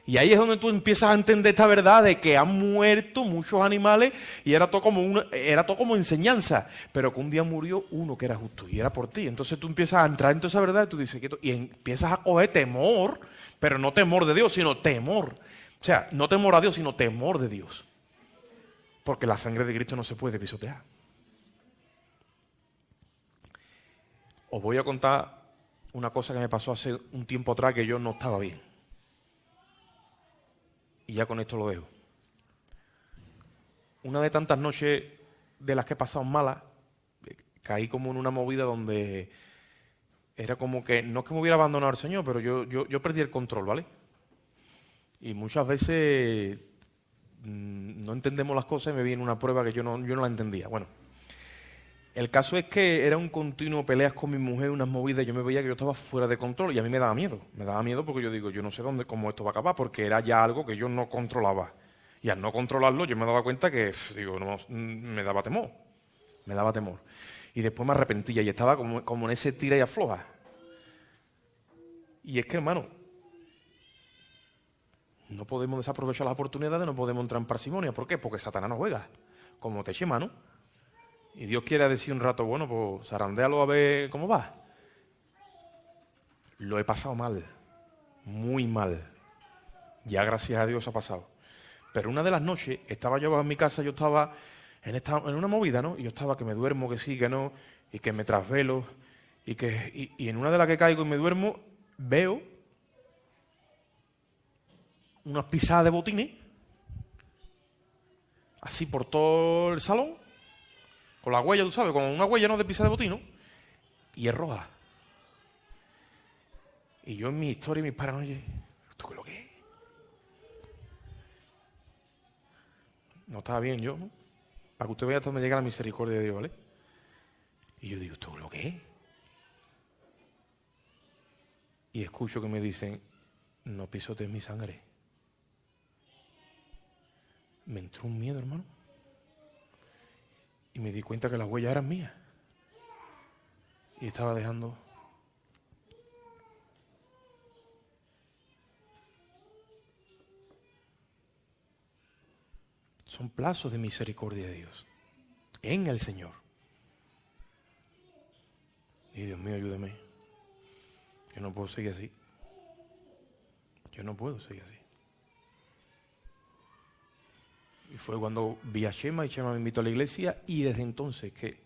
Y ahí es donde tú empiezas a entender esta verdad de que han muerto muchos animales y era todo como enseñanza, pero que un día murió uno que era justo y era por ti. Entonces tú empiezas a entrar en toda esa verdad y tú dices, y empiezas a coger temor, pero no temor de Dios, sino temor. O sea, no temor a Dios, sino temor de Dios. Porque la sangre de Cristo no se puede pisotear. Os voy a contar una cosa que me pasó hace un tiempo atrás que yo no estaba bien. Y ya con esto lo dejo. Una de tantas noches de las que he pasado malas, caí como en una movida donde era como que, no es que me hubiera abandonado al Señor, pero yo perdí el control, ¿vale? Y muchas veces no entendemos las cosas y me viene una prueba que yo no la entendía. Bueno, el caso es que era un continuo peleas con mi mujer, unas movidas, yo me veía que yo estaba fuera de control y a mí me daba miedo. Me daba miedo porque yo digo, yo no sé cómo esto va a acabar, porque era ya algo que yo no controlaba. Y al no controlarlo yo me daba cuenta que, me daba temor. Me daba temor. Y después me arrepentía y estaba como en ese tira y afloja. Y es que, hermano, No podemos desaprovechar las oportunidades, no podemos entrar en parsimonia. ¿Por qué? Porque Satanás no juega, como te eche mano. Y Dios quiere decir un rato, bueno, pues zarandéalo a ver cómo va. Lo he pasado mal, muy mal. Ya gracias a Dios ha pasado. Pero una de las noches, estaba yo en mi casa, yo estaba en una movida, ¿no? Y yo estaba que me duermo, que sí, que no, y que me trasvelo, y en una de las que caigo y me duermo, veo unas pisadas de botines, así por todo el salón, con la huella, tú sabes, con una huella, ¿no?, de pisada de botín, ¿no? Y es roja. Y yo en mi historia y mis paranoias, ¿esto qué es lo que es? No estaba bien yo, ¿no? Para que usted vea hasta dónde llega la misericordia de Dios, ¿vale? Y yo digo, ¿esto qué es lo que es? Y escucho que me dicen, no pisotes mi sangre. Me entró un miedo, hermano. Y me di cuenta que las huellas eran mías. Y estaba dejando... Son plazos de misericordia de Dios. En el Señor. Y Dios mío, ayúdame. Yo no puedo seguir así. Yo no puedo seguir así. Y fue cuando vi a Chema y Chema me invitó a la iglesia y desde entonces que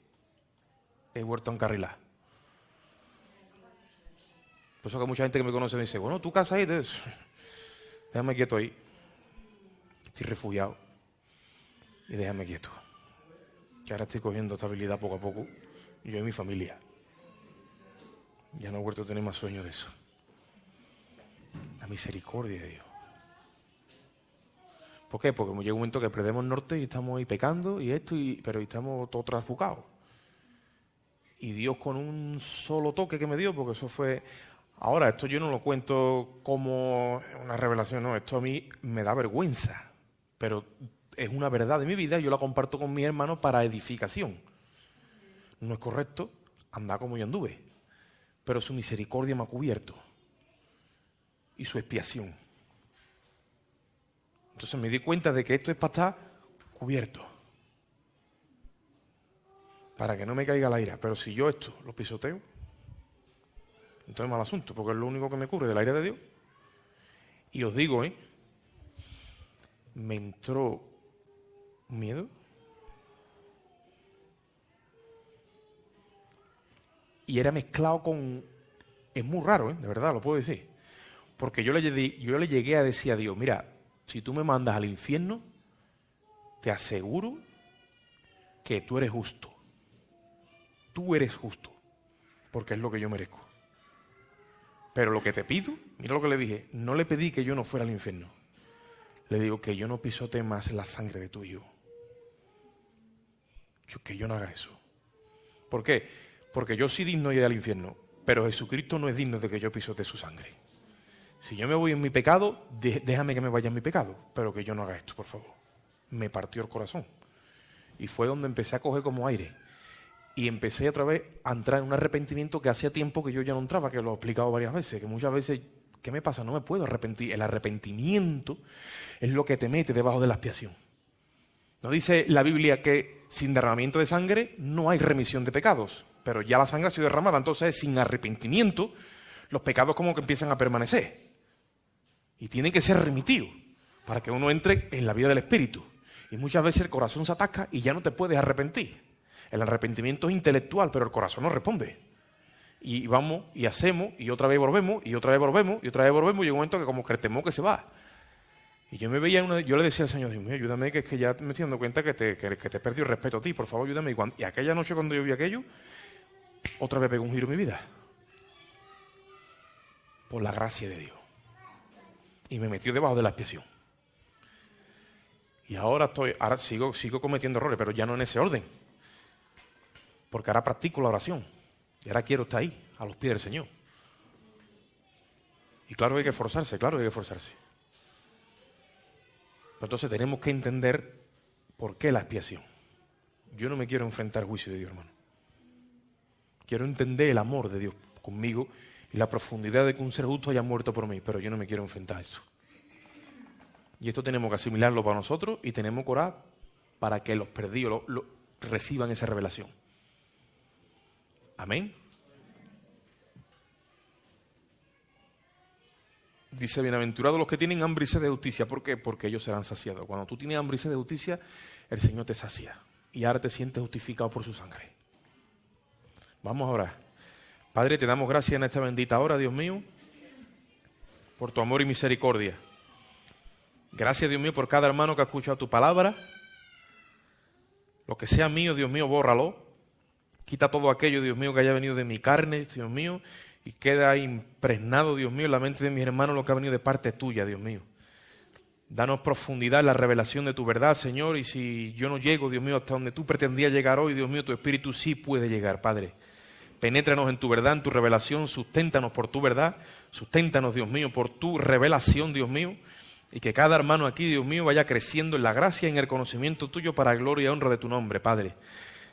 he vuelto a encarrilar. Por eso que mucha gente que me conoce me dice, bueno, tú casas ahí, déjame quieto ahí. Estoy refugiado. Y déjame quieto. Que ahora estoy cogiendo estabilidad poco a poco. Yo y mi familia. Ya no he vuelto a tener más sueño de eso. La misericordia de Dios. ¿Por qué? Porque llega un momento que perdemos el norte y estamos ahí pecando y esto, pero estamos todos trasbucados. Y Dios con un solo toque que me dio, porque eso fue... Ahora, esto yo no lo cuento como una revelación, no, esto a mí me da vergüenza, pero es una verdad de mi vida y yo la comparto con mi hermano para edificación. No es correcto andar como yo anduve, pero su misericordia me ha cubierto y su expiación. Entonces me di cuenta de que esto es para estar cubierto, para que no me caiga la ira. Pero si yo esto lo pisoteo, entonces es mal asunto, porque es lo único que me cubre de la ira de Dios. Y os digo, me entró miedo. Y era mezclado con... Es muy raro, de verdad, lo puedo decir. Porque yo le llegué a decir a Dios, mira, si tú me mandas al infierno, te aseguro que tú eres justo. Tú eres justo, porque es lo que yo merezco. Pero lo que te pido, mira lo que le dije, no le pedí que yo no fuera al infierno. Le digo que yo no pisote más la sangre de tu hijo. Que yo no haga eso. ¿Por qué? Porque yo sí digno de ir al infierno, pero Jesucristo no es digno de que yo pisote su sangre. Si yo me voy en mi pecado, déjame que me vaya en mi pecado, pero que yo no haga esto, por favor. Me partió el corazón. Y fue donde empecé a coger como aire. Y empecé otra vez a entrar en un arrepentimiento que hacía tiempo que yo ya no entraba, que lo he explicado varias veces, que muchas veces, ¿qué me pasa? No me puedo arrepentir. El arrepentimiento es lo que te mete debajo de la expiación. ¿No dice la Biblia que sin derramamiento de sangre no hay remisión de pecados? Pero ya la sangre ha sido derramada, entonces sin arrepentimiento los pecados como que empiezan a permanecer. Y tienen que ser remitidos para que uno entre en la vida del Espíritu. Y muchas veces el corazón se atasca y ya no te puedes arrepentir. El arrepentimiento es intelectual, pero el corazón no responde. Y vamos, y hacemos, y otra vez volvemos, y otra vez volvemos, y otra vez volvemos, y llega un momento que como que el temor que se va. Y yo me veía, yo le decía al Señor, Dios mío, ayúdame, que es que ya me estoy dando cuenta que te he perdido el respeto a ti, por favor, ayúdame. Y aquella noche cuando yo vi aquello, otra vez pegó un giro en mi vida. Por la gracia de Dios. Y me metió debajo de la expiación. Y ahora sigo cometiendo errores, pero ya no en ese orden. Porque ahora practico la oración. Y ahora quiero estar ahí, a los pies del Señor. Y claro que hay que esforzarse, claro que hay que esforzarse. Pero entonces tenemos que entender por qué la expiación. Yo no me quiero enfrentar al juicio de Dios, hermano. Quiero entender el amor de Dios conmigo y la profundidad de que un ser justo haya muerto por mí, pero yo no me quiero enfrentar a eso. Y esto tenemos que asimilarlo para nosotros y tenemos que orar para que los perdidos reciban esa revelación. Amén. Dice, bienaventurados los que tienen hambre y sed de justicia. ¿Por qué? Porque ellos serán saciados. Cuando tú tienes hambre y sed de justicia, el Señor te sacia. Y ahora te sientes justificado por su sangre. Vamos a orar. Padre, te damos gracias en esta bendita hora, Dios mío, por tu amor y misericordia. Gracias, Dios mío, por cada hermano que ha escuchado tu palabra. Lo que sea mío, Dios mío, bórralo. Quita todo aquello, Dios mío, que haya venido de mi carne, Dios mío, y queda impregnado, Dios mío, en la mente de mis hermanos lo que ha venido de parte tuya, Dios mío. Danos profundidad en la revelación de tu verdad, Señor, y si yo no llego, Dios mío, hasta donde tú pretendías llegar hoy, Dios mío, tu Espíritu sí puede llegar, Padre. Penétranos en tu verdad, en tu revelación, susténtanos por tu verdad, susténtanos, Dios mío, por tu revelación, Dios mío, y que cada hermano aquí, Dios mío, vaya creciendo en la gracia y en el conocimiento tuyo para gloria y honra de tu nombre, Padre.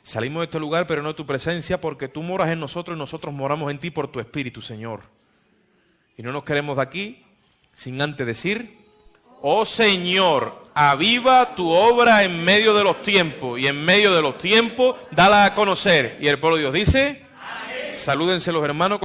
Salimos de este lugar, pero no de tu presencia, porque tú moras en nosotros y nosotros moramos en ti por tu Espíritu, Señor. Y no nos queremos de aquí sin antes decir: oh Señor, aviva tu obra en medio de los tiempos, y en medio de los tiempos dala a conocer. Y el pueblo de Dios dice: amén. Salúdense los hermanos.